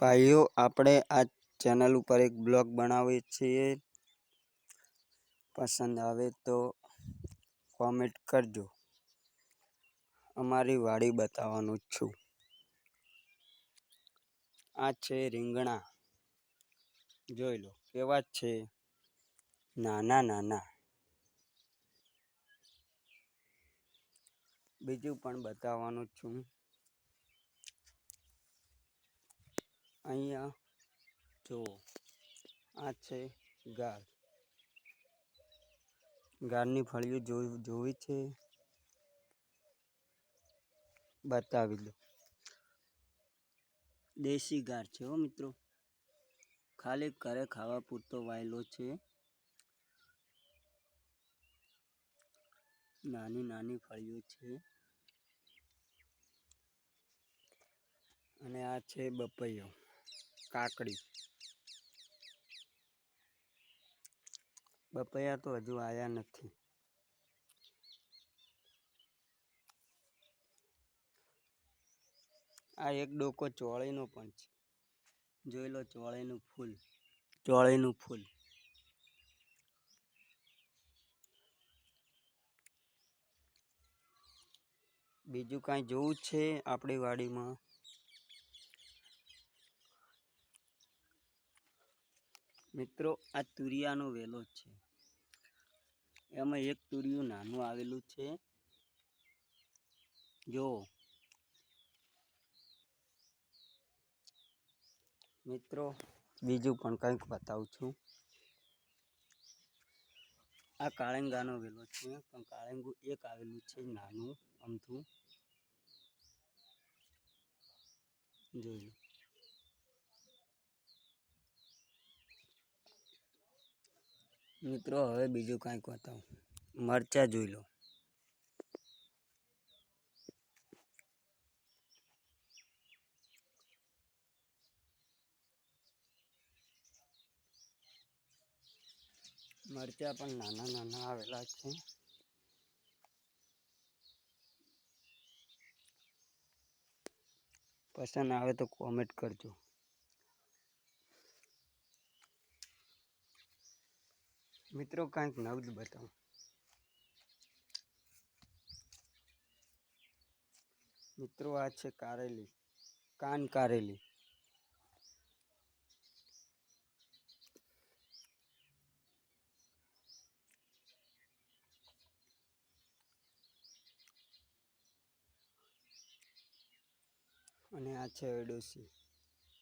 ભાઈઓ, આપણે આ ચેનલ ઉપર એક બ્લોગ બનાવીએ છીએ. પસંદ આવે તો કોમેન્ટ કરજો. અમારી વાડી બતાવવાનું છું. આ છે રીંગણા, જોઈ લો કેવા છે, નાના નાના. બીજું પણ બતાવવાનું છું. અહીંયા જુઓ, આ છે ગાર. ગારની ફળીઓ જોવી છે, બતાવી દો. દેશી ગાર છે હો મિત્રો, ખાલી ઘરે ખાવા પૂરતો વાયેલો છે. નાની નાની ફળીઓ છે. અને આ છે બપૈયો, કાકડી. બપૈયા તો હજુ આવ્યા નથી. આ એક ડોકો ચોળીનો પણ છે, જોઈ લો. ચોળીનું ફૂલ, ચોળીનું ફૂલ. બીજું કાંઈ જોવું છે આપણી વાડીમાં? મિત્રો, આ તુરિયાનો વેલો છે. એમાં એક તુરિયું નાનું આવેલું છે, જો. મિત્રો, બીજું પણ કંઈક બતાવું છું. આ કાળેંગાનો વેલો છે, પણ કાળેંગું એક આવેલું છે નાનું અમથું, જોઈ લો. મિત્રો, હવે બીજું કાંઈક બતાવું. મરચાં જોઈ લો. મરચાં પણ નાના નાના આવેલા છે. પસંદ આવે તો કોમેન્ટ કરજો. મિત્રો, કાંઈક નવું જ બતાવું. મિત્રો, આ છે કારેલી, કાન કારેલી. અને આ છે અરડુસી.